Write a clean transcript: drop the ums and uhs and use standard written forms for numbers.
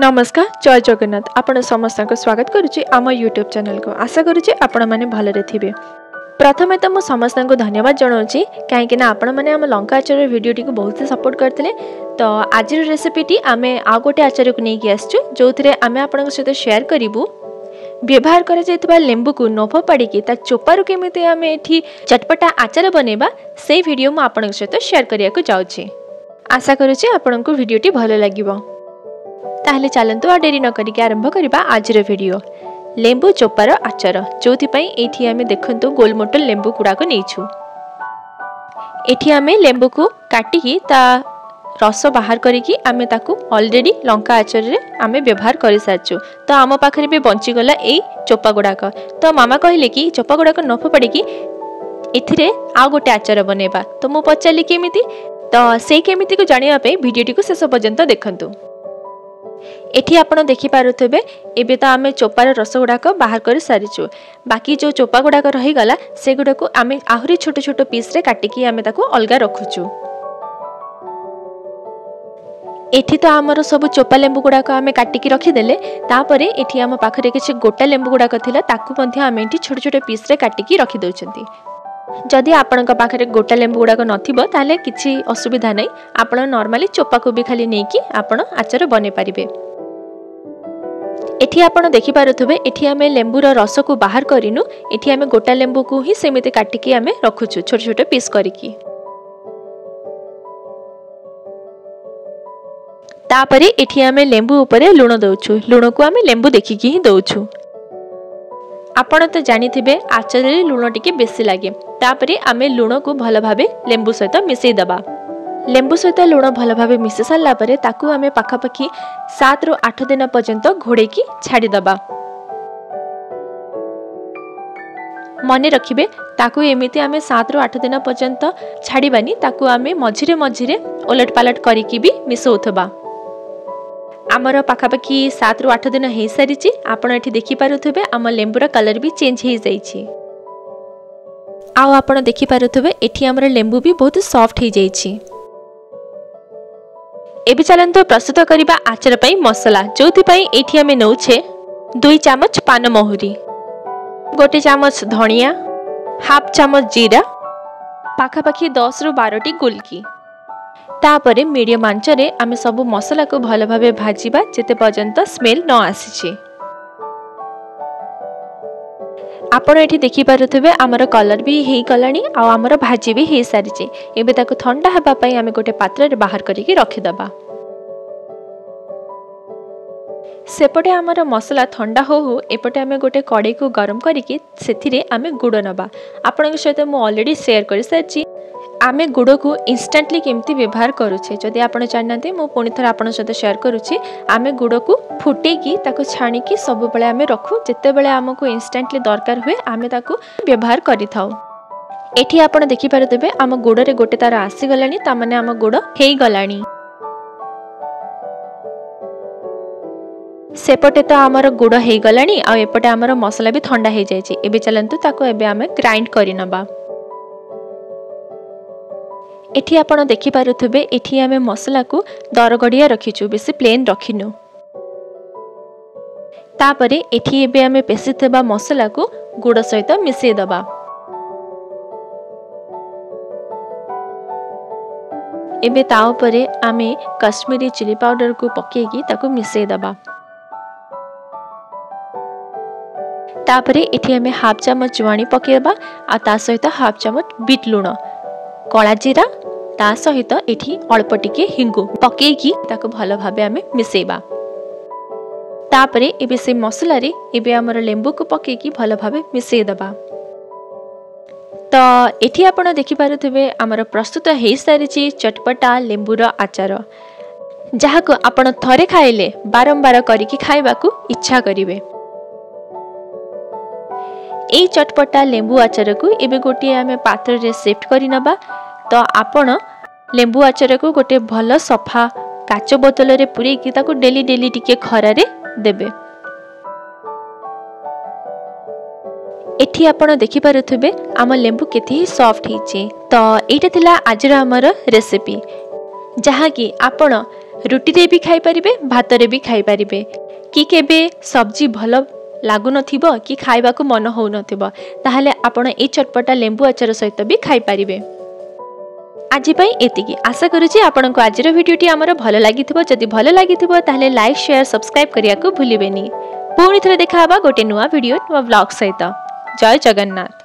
नमस्कार जय जगन्नाथ आपण समस्त को स्वागत करुच्ची आम यूट्यूब चैनल को। आशा करुच्ची आपण मैंने भलरे थे। प्रथमे तो मुझे समस्त को धन्यवाद जनाऊँगी कहीं आपण मैंने आम लंका आचार वीडियो टी को बहुत सपोर्ट करते। तो आज रेसिपीटी आम आ गोटे आचार को लेकिन आसचु जो आम आपण सहित शेयर करूँ। व्यवहार कर लेंबू को न फोपाड़ी ता चोपारू केमी आम ये चटपटा आचार बनैबा से वीडियो मुझे आपण सहित शेयर करने को जाऊँगी। आशा करुच्ची आपण को वीडियोटी भल लगे। ताहले चलतु आ डेरी न करिक आरंभ करबा आजर वीडियो। लेंबू चोपार आचार जो एठी आमे देखंतु गोलमोटल लेंबू गुड़ाक नहींछु। एठी आमे लेंबू को काटिकी ता रस बाहर करिकी आमे ताकू ऑलरेडी लंका आचार रे आमे व्यवहार कर सारछु। तो आम पाखरे भी बंची गला एई चोपा गुड़ाक। तो मामा कहले कि चोपा गुड़ाक न फोपाड़ी एथिरे आ गोटे आचार बनैबा। तो मु पचारली केमिति, तो से केमिति को जानिया पे वीडियोटी को शेष पर्यंत देखंतु। एठी आपण देखि पारुथबे एबे तो आमे चोपार रस गुड़ाक बाहर कर सारिछु। बाकी जो चोपा गुड़ाक रही गला से गुड़ा को आमे आहुरी छोट छोट पीस रे काटिकी आमे ताको अलगा रखुछु। एठी तो आमर सब चोपा लेंबू गुड़ाक आमे काटिकी रखिदेले। तापरे एठी आम पाखरे किछि गोटा लेंबू गुड़ाक थिला ताकू मध्ये आमे एठी छोट छोट पीस रे काटिकी रखि दउछंती। जदि आपणक पाखरे गोटा लेंबू गुड़ाक नथिबो ताले किछि असुविधा नै, आपण नॉर्मली चोपा को भी खाली नेकी आपण आचार बने पारिबे। एठी आपण देखि पारुथबे एठी आमे लेंबूर रस को बाहर करिनु। एठी आमे गोटा लेंबू को ही सेमिते काटिकी आमे रखुछु छोट छोट पीस करिकी। तापरे एठी आमे लेंबू ऊपर लूण दउछु। लूण को आमे लेंबू देखिकी ही दउछु। आपण तो जानिथिबे आचार रे लूण टिके बेसी लागे। तापरे आमे लूण को भल भाबे लेंबू सहित मिसई दबा। लेंबू सहित लूण भल भाबे मिसई सारला परे ताकू आमे पाखापाखी 7 रु 8 दिन पर्यंत घोड़ेकी छाड़ी दबा। मने रखिबे ताकू एमिति आमे 7 रु 8 दिन पर्यंत छाड़ीबानी, ताकू आमे मझिरे मझिरे ओलट पालट करिकी भी मिसौथबा। आमर पाखापाखी 7 रु 8 दिन हो सारी। आपण एठी देखि पारुथबे आम लेंबूर कलर भी चेंज हो जाइछि। आउ आपण देखि पारुथबे एठी आमर लेंबू भी बहुत सॉफ्ट हो जाइछि। एबे चलंतो प्रस्तुत करिबा आचार पई मसला। जोथि पई एठी आमे नउछे 2 चमच पान महुरी, 1 चमच धनिया, हाफ चमच जीरा, पाखापाखी 10 रु 12 टी गुलकी। तापरे मीडियम आंच रे आमे सब मसला को भल भाबे भाजीबा जेते पर्यंत स्मेल न आसीछि। आपण एठी देखि पारुथबे हमर कलर भी हेई गलानी आ हमर भाजी भी हेई सारिछि। एबे ताको ठंडा हेबा पई आमे गोटे पात्र रे बाहर करिकि रखि दबा। सेपटे हमर मसला ठंडा हो एपटे आमे गोटे कड़ाई को गरम करिकि सेथिरे आमे गुड़ नबा। आपनक सहित मु ऑलरेडी शेयर कर सारिछि आमे गुड़ को इंस्टेंटली केमती व्यवहार करूछे। जदि आपण जानते मु पुणी थर आपण सहित शेयर करूछि। आमे गुड़ को फुटेकी ताको छाणीकी सब बेले आमे रखु। जेते बेले हमको इंस्टेंटली दरकार हुए आमे ताको व्यवहार करिथाउ। एठी आपण देखि पारुथबे आम गुड़ रे गोटे तार आसी गलानी, ता माने आम गुड़ हेई गलानी। सेपटे तो आमर गुड़ हेई गलानी आ एपटे आमर मसला भी ठंडा हेई जायछि। एबे चलंतु ताको एबे आमे ग्राइंड करि नबा। एठी आपण देखि पारुथबे एठी आमे मसला को दरगड़िया रखिछु, बेसी प्लेन रखिनु। तापरे एठी एबे आमे पेसी थबा मसला को गुड़ सहित मिसई दबा। एबे ता उपरे आमे कश्मीरी चिली पाउडर को पकेकी ताको मिसई दबा। तापरे एठी आमे हाफ चमच जुआनी पकेबा आ ता सहित हाफ चमच बीट लूण, कला जीरा, ता सहित एठी अल्प टिके हिंगु पकेकी ताको भल भाबे आमे मिसेबा। तापरे एबे से मसला रे एबे हमर लेंबू को पकेकी भल भाबे मिसेई दबा। तो एठी आपण देखि पारुथबे हमर प्रस्तुत हेई सारिछि चटपटा लेंबूर आचार, जहाको आपण थरे खाइले बारंबार करिकी खाइबा को इच्छा करिवे। एई चटपटा लेंबू आचार को एबे गोटे आमे पात्र रे शिफ्ट करि नबा। तो आपण लेंबू आचार को गोटे भल सफा काच बोतल रे पुरे की ताको डेली डेली टिके खरा रे देबे। एठी आपण देखि पारुथबे आम लेंबू केते ही सॉफ्ट हिचे। तो एटा थिला आज हमर रेसिपी, जहा कि आपण रुटी रे भी खाई परिबे भात रे भी खाई परिबे कि केबे सब्जी भल लागु नथिबो कि खाइबा को मन हो नथिबो ताहाले आपण ए चटपटा लेंबू अचार सहित भी खाई परिबे। आज एतिकी आशा करुँची आपन को आज भिडियोटी आमर भल लगी जदि भल लगी ताहले लाइक शेयर सब्सक्राइब करिया को भूलिबेनी। पुणी थरे देखा गोटे नुआ वीडियो नुआ ब्लॉग सहित। जय जगन्नाथ।